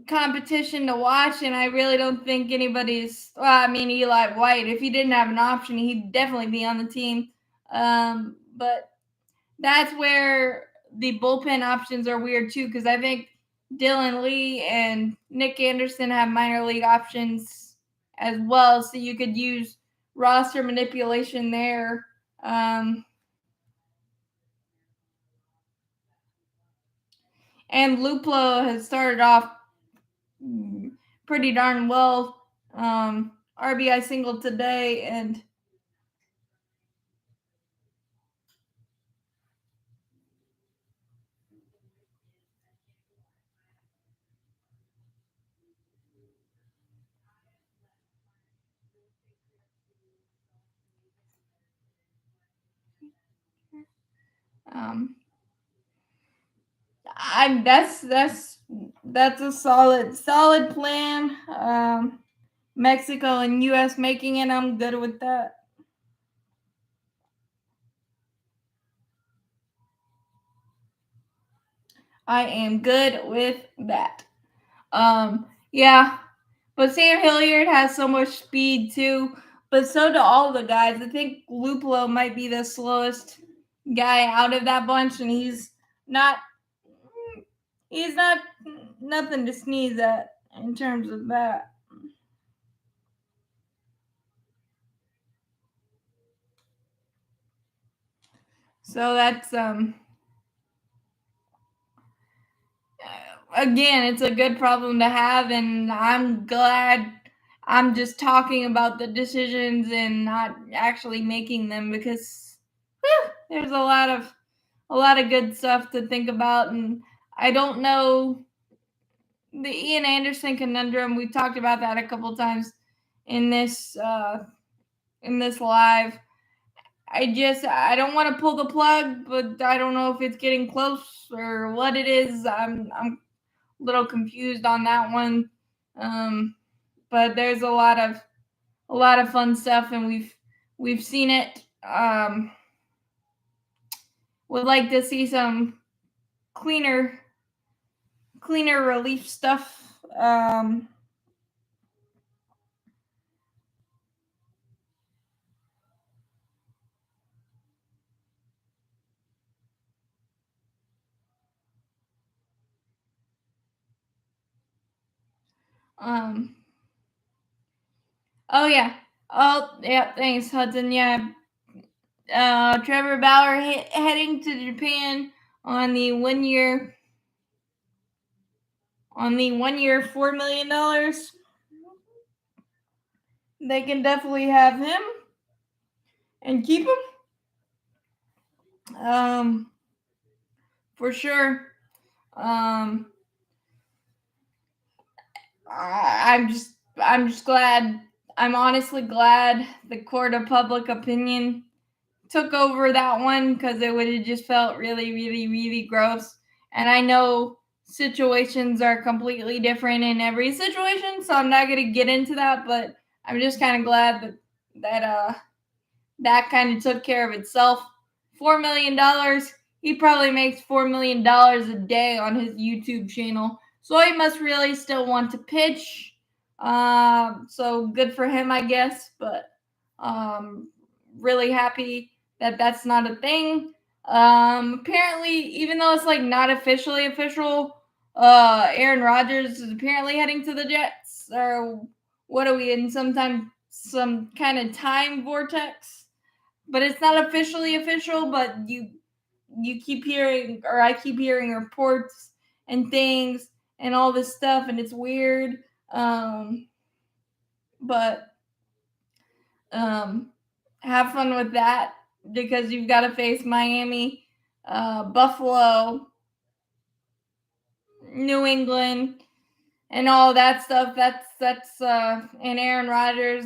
competition to watch, and I really don't think anybody's. Well, I mean, Eli White, if he didn't have an option, he'd definitely be on the team. But that's where the bullpen options are weird too, because I think Dylan Lee and Nick Anderson have minor league options as well, so you could use roster manipulation there. And Luplo has started off pretty darn well. RBI single today, and um, that's a solid plan. Mexico and U.S. making it. I'm good with that. I am good with that. Yeah, but Sam Hilliard has so much speed too, but so do all the guys. I think Luplo might be the slowest guy out of that bunch, and not he's not nothing to sneeze at in terms of that. So that's again, it's a good problem to have, and I'm glad I'm just talking about the decisions and not actually making them, because there's a lot of good stuff to think about. And I don't know the Ian Anderson conundrum. We talked about that a couple times in this live. I don't want to pull the plug, but I don't know if it's getting close or what it is. I'm a little confused on that one. But there's a lot of a lot of fun stuff, and we've seen it. Would like to see some cleaner relief stuff. Um, oh yeah. Oh yeah. Thanks, Hudson. Yeah. Trevor Bauer heading to Japan on the 1 year $4 million. They can definitely have him and keep him. For sure. Um, I'm just glad. I'm honestly glad the court of public opinion took over that one, because it would have just felt really, really, really gross. And I know situations are completely different in every situation, so I'm not gonna get into that. But I'm just kind of glad that kind of took care of itself. $4 million. He probably makes $4 million a day on his YouTube channel, so he must really still want to pitch. So good for him, I guess. But really happy that that's not a thing. Apparently, even though it's like not officially official, Aaron Rodgers is apparently heading to the Jets. Or what are we in? Some kind of time vortex? But it's not officially official. But you keep hearing, or I keep hearing reports and things and all this stuff, and it's weird. But have fun with that, because you've got to face Miami, Buffalo, New England, and all that stuff. That's and Aaron Rodgers.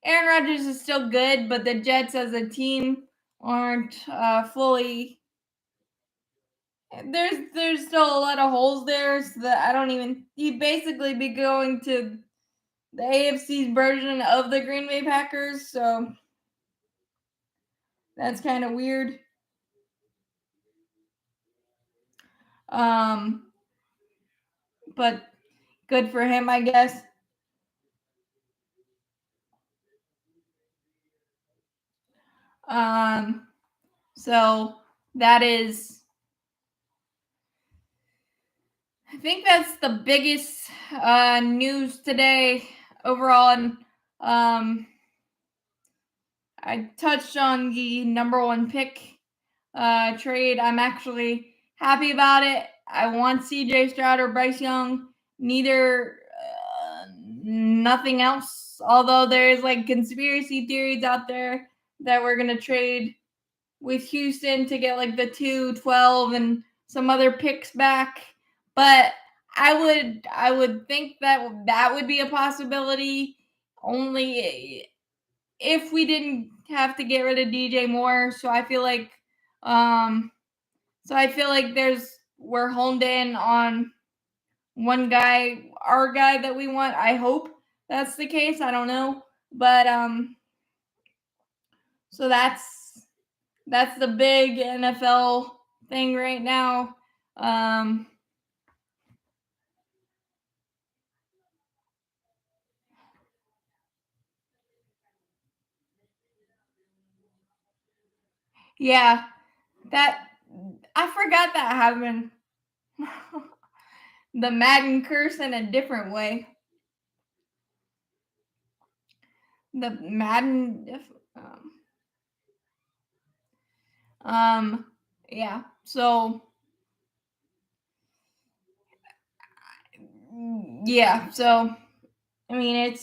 Aaron Rodgers is still good, but the Jets as a team aren't fully. There's still a lot of holes there, so that I don't even. He'd basically be going to the AFC's version of the Green Bay Packers, so that's kind of weird. But good for him, I guess. So that is, I think that's the biggest news today overall. And I touched on the number one pick trade. I'm actually happy about it. I want CJ Stroud or Bryce Young. Neither, nothing else. Although there's like conspiracy theories out there that we're gonna trade with Houston to get like the 212 and some other picks back. But I would think that would be a possibility only if we didn't have to get rid of DJ Moore. So I feel like we're honed in on one guy, our guy that we want. I hope that's the case. I don't know. But so that's the big NFL thing right now. Yeah, that I forgot that happened. The Madden curse in a different way. The Madden. Yeah. So yeah. So I mean,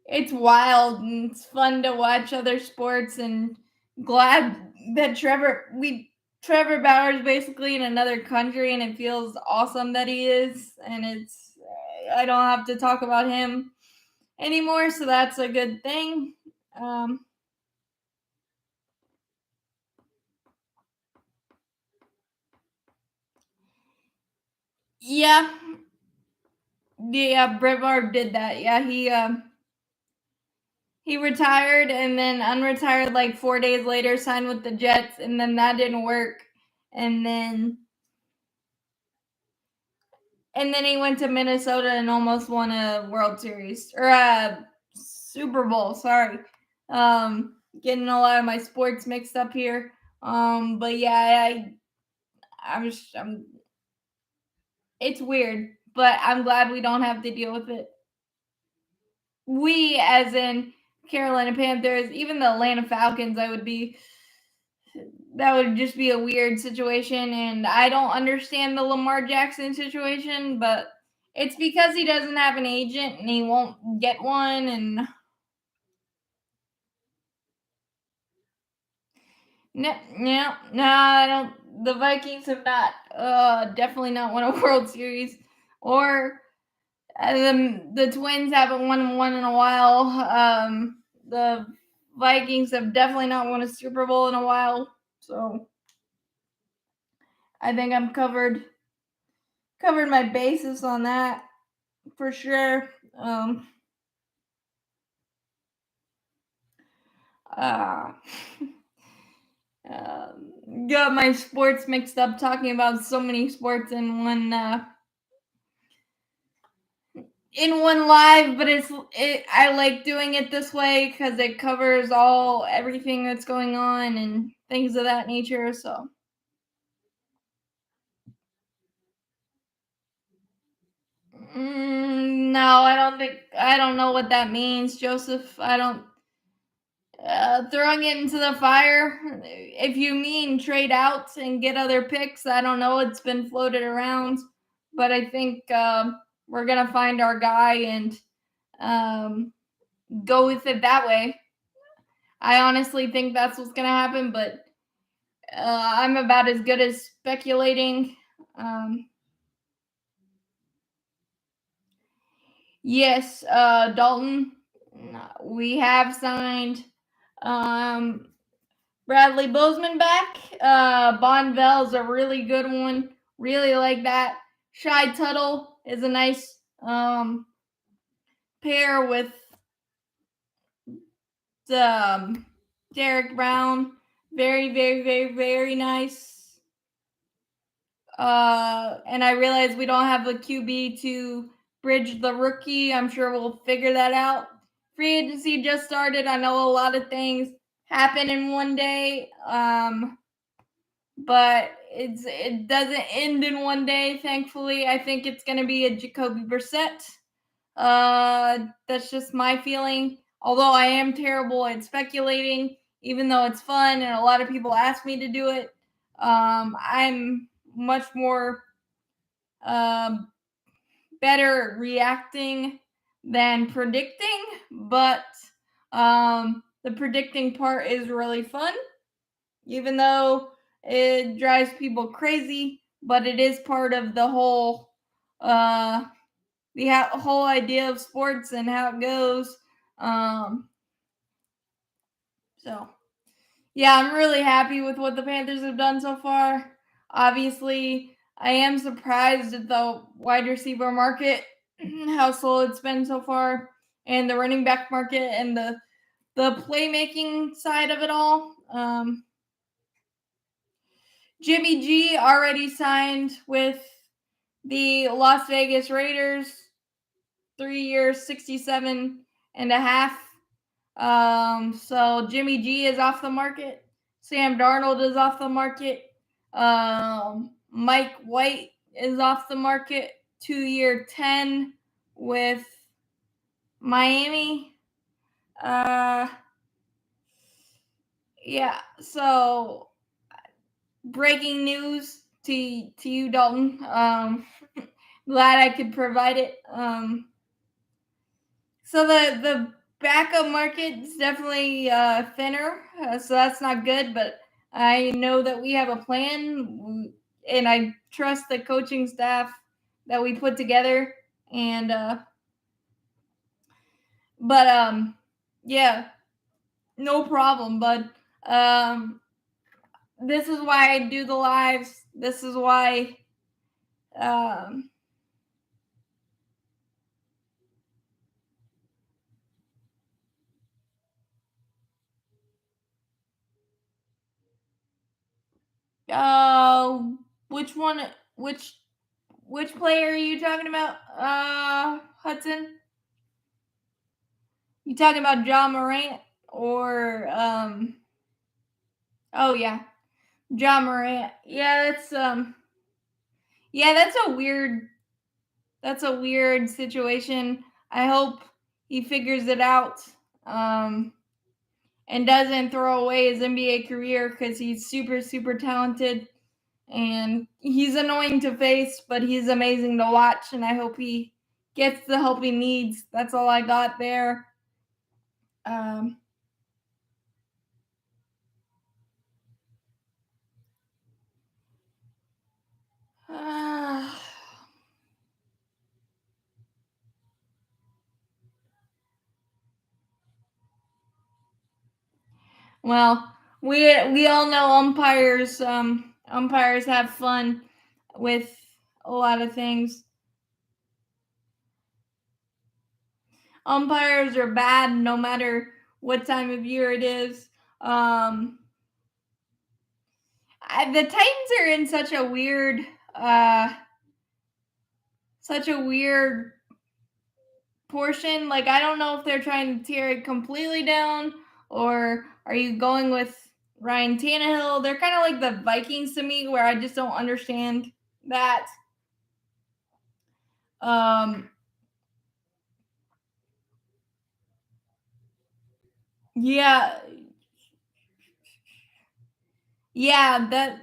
it's wild and it's fun to watch other sports, and glad that Trevor Bauer's basically in another country, and it feels awesome that he is, and I don't have to talk about him anymore, so that's a good thing. Yeah, Yeah, Brett Favre did that. Yeah, he retired and then unretired like 4 days later, signed with the Jets, and then that didn't work. And then he went to Minnesota and almost won a World Series or a Super Bowl. Sorry, getting a lot of my sports mixed up here. But yeah, I'm it's weird, but I'm glad we don't have to deal with it. We, as in Carolina Panthers, even the Atlanta Falcons, that would just be a weird situation. And I don't understand the Lamar Jackson situation, but it's because he doesn't have an agent and he won't get one. And no, I don't. The Vikings have not, definitely not won a World Series, or the Twins haven't won one in a while. The Vikings have definitely not won a Super Bowl in a while, so I think I'm covered my bases on that for sure. Uh, got my sports mixed up talking about so many sports in one live, but I like doing it this way because it covers everything that's going on and things of that nature. So no, I don't know what that means, Joseph. I don't. Throwing it into the fire. If you mean trade outs and get other picks, I don't know. It's been floated around, but I think we're gonna find our guy and go with it that way. I honestly think that's what's gonna happen, but I'm about as good as speculating. Yes, Dalton. We have signed Bradley Bozeman back. Bonville's a really good one. Really like that. Shy Tuttle is a nice pair with Derek Brown. Very, very, very, very nice. And I realize we don't have a QB to bridge the rookie. I'm sure we'll figure that out. Free agency just started. I know a lot of things happen in one day. But it doesn't end in one day, thankfully. I think it's going to be a Jacoby Brissett. That's just my feeling. Although I am terrible at speculating, even though it's fun and a lot of people ask me to do it, I'm much more better reacting than predicting. But the predicting part is really fun, even though it drives people crazy, but it is part of the whole whole idea of sports and how it goes. So yeah, I'm really happy with what the Panthers have done so far. Obviously, I am surprised at the wide receiver market, how slow it's been so far, and the running back market and the playmaking side of it all. Jimmy G already signed with the Las Vegas Raiders, 3 years, 67 and a half. So Jimmy G is off the market. Sam Darnold is off the market. Mike White is off the market. 2-year, 10 with Miami. Yeah. So breaking news to you, Dalton. Glad I could provide it. So the backup market is definitely thinner, so that's not good. But I know that we have a plan, and I trust the coaching staff that we put together. And yeah, no problem. But this is why I do the lives. This is why Which one? Which player are you talking about? Hudson. You talking about John Morant or Oh yeah, John Morant. Yeah, that's a weird. That's a weird situation. I hope he figures it out. Um, and doesn't throw away his NBA career because he's super, super talented. And he's annoying to face, but he's amazing to watch. And I hope he gets the help he needs. That's all I got there. Um, well, we all know umpires. Umpires have fun with a lot of things. Umpires are bad no matter what time of year it is. The Titans are in such a weird portion. Like, I don't know if they're trying to tear it completely down, or are you going with Ryan Tannehill? They're kind of like the Vikings to me, where I just don't understand that. Um, yeah, yeah, that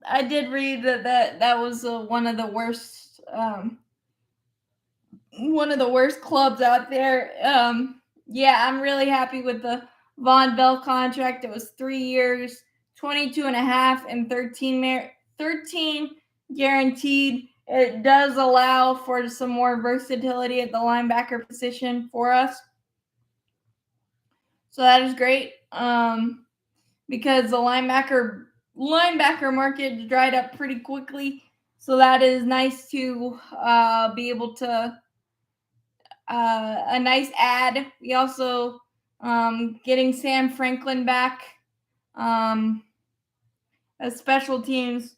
I did read that was one of the worst clubs out there. Yeah, I'm really happy with the Von Bell contract. It was 3 years, 22 and a half, and 13 guaranteed. It does allow for some more versatility at the linebacker position for us. So that is great. Because the linebacker market dried up pretty quickly. So that is nice to be able to a nice ad. We also getting Sam Franklin back as special teams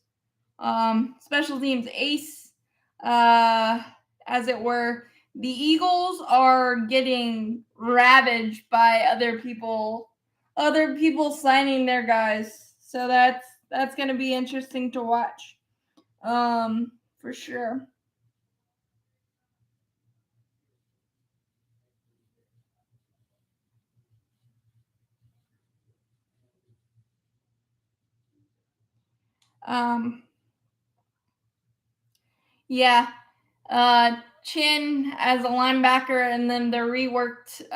ace, as it were. The Eagles are getting ravaged by other people signing their guys. So that's going to be interesting to watch, for sure. Um, yeah, Chin as a linebacker, and then the reworked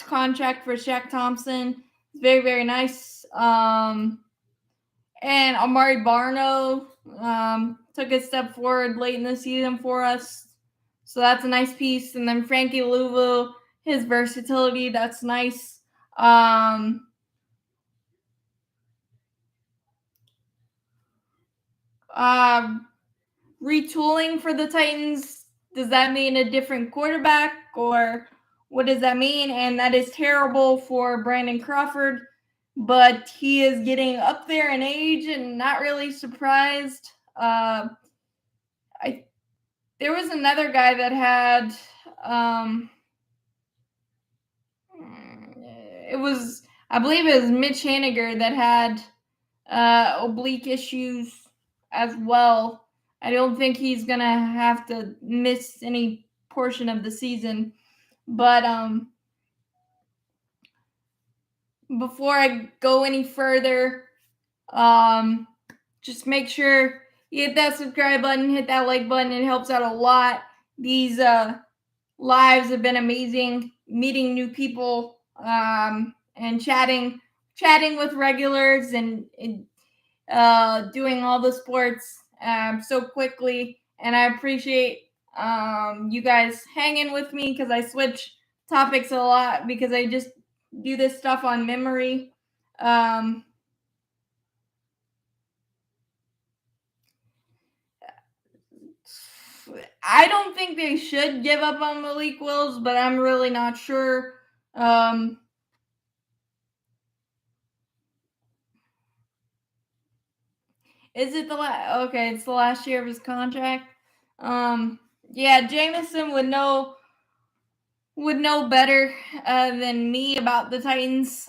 contract for Shaq Thompson. Very, very nice. And Amari Barno took a step forward late in the season for us. So that's a nice piece. And then Frankie Louvu, his versatility, that's nice. Retooling for the Titans, does that mean a different quarterback, or what does that mean? And that is terrible for Brandon Crawford, but he is getting up there in age and not really surprised. There was another guy that had I believe it was Mitch Haniger that had oblique issues as well. I don't think he's gonna have to miss any portion of the season. But before I go any further, just make sure you hit that subscribe button, hit that like button. It helps out a lot. These lives have been amazing. Meeting new people, and chatting with regulars, and doing all the sports so quickly. And I appreciate you guys hanging with me, because I switch topics a lot because I just do this stuff on memory. I don't think they should give up on Malik Willis, but I'm really not sure. Um, is it the last? Okay, it's the last year of his contract. Yeah, Jameson would know better than me about the Titans.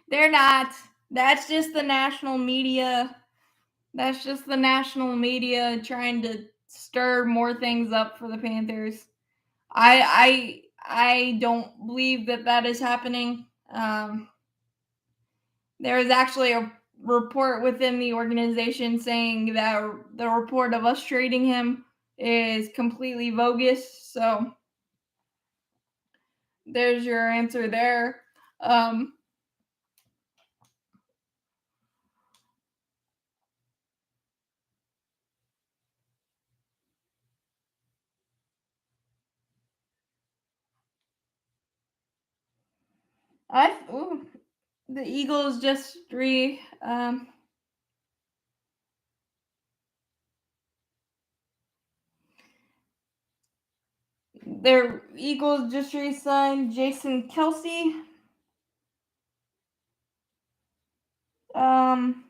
They're not. That's just the national media. That's just the national media trying to stir more things up for the Panthers. I don't believe that that is happening. There is actually a report within the organization saying that the report of us trading him is completely bogus. So there's your answer there. Um, the Eagles just their Eagles just re-signed Jason Kelsey. Um,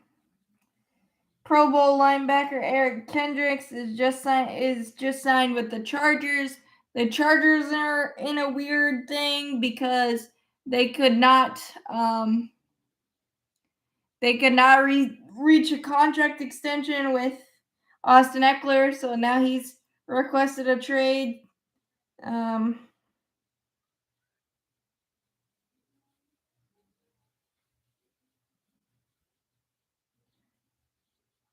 Pro Bowl linebacker Eric Kendricks is just signed with the Chargers. The Chargers are in a weird thing because they could not um, reach a contract extension with Austin Eckler, so now he's requested a trade. Um,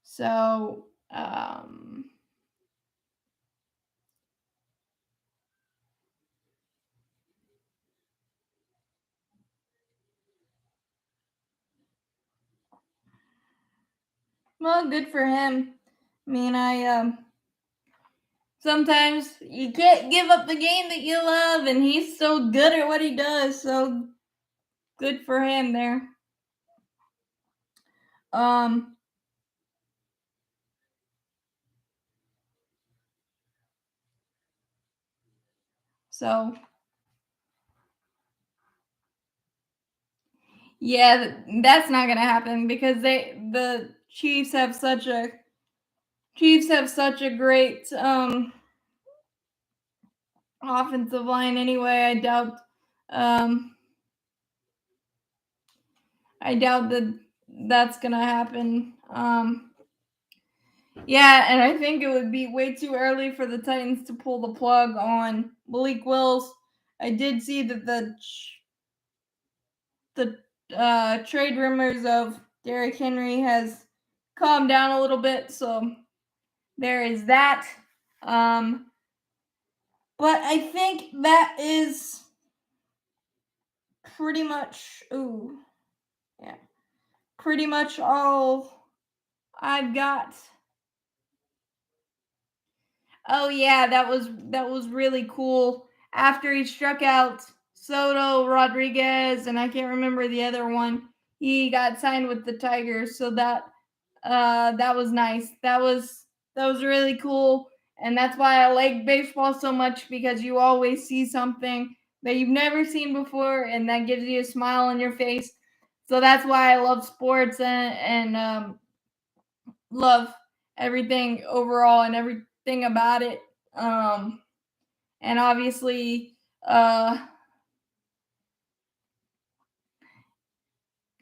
so well, good for him. I mean, sometimes you can't give up the game that you love, and he's so good at what he does. So good for him there. Um, so yeah, that's not gonna happen because the Chiefs have such a great offensive line anyway. Um I doubt that that's gonna happen. Yeah, and I think it would be way too early for the Titans to pull the plug on Malik Willis. I did see that the trade rumors of Derrick Henry has calmed down a little bit, so there is that. Um, but I think that is pretty much yeah, pretty much all I've got. Oh yeah, that was really cool. After he struck out Soto, Rodriguez, and I can't remember the other one, he got signed with the Tigers. So that was nice. That was really cool, and that's why I like baseball so much because you always see something that you've never seen before, and that gives you a smile on your face. So that's why I love sports and love everything overall and everything about it. Um, and obviously, uh,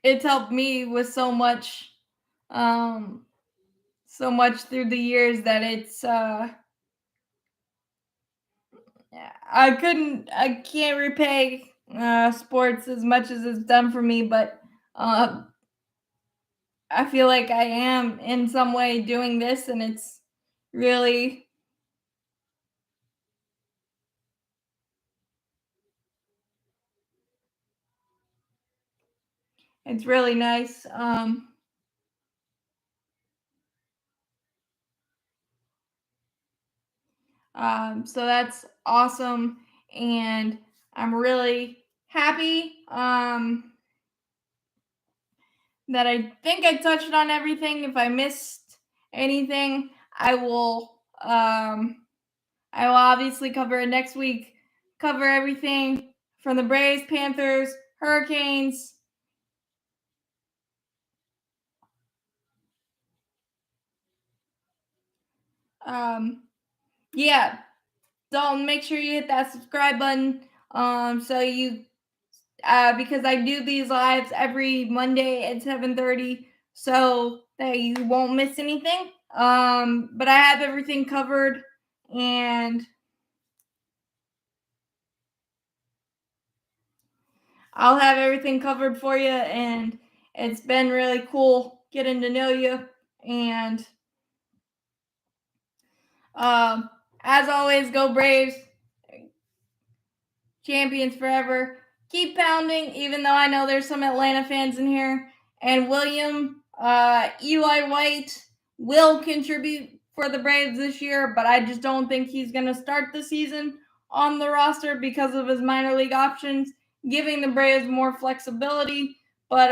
it's helped me with um, so much through the years that I can't repay sports as much as it's done for me, but uh, I feel like I am in some way doing this, and really it's really nice. So that's awesome, and I'm really happy that I think I touched on everything. If I missed anything, I will I will obviously cover it next week. Cover everything from the Braves, Panthers, Hurricanes. Yeah. Don't make sure you hit that subscribe button. So you because I do these lives every Monday at 7:30, so that you won't miss anything. But I have everything covered, and I'll have everything covered for you. And it's been really cool getting to know you. And as always, go Braves! Champions forever. Keep pounding, even though I know there's some Atlanta fans in here. And Eli White will contribute for the Braves this year, but I just don't think he's going to start the season on the roster because of his minor league options, giving the Braves more flexibility. But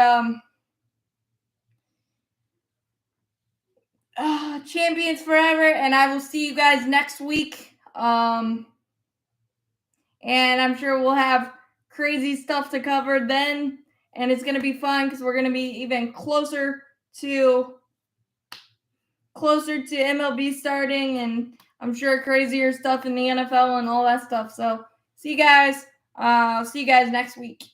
champions forever, and I will see you guys next week. And I'm sure we'll have crazy stuff to cover then, and it's going to be fun because we're going to be even closer to MLB starting, and I'm sure crazier stuff in the NFL and all that stuff. So see you guys next week.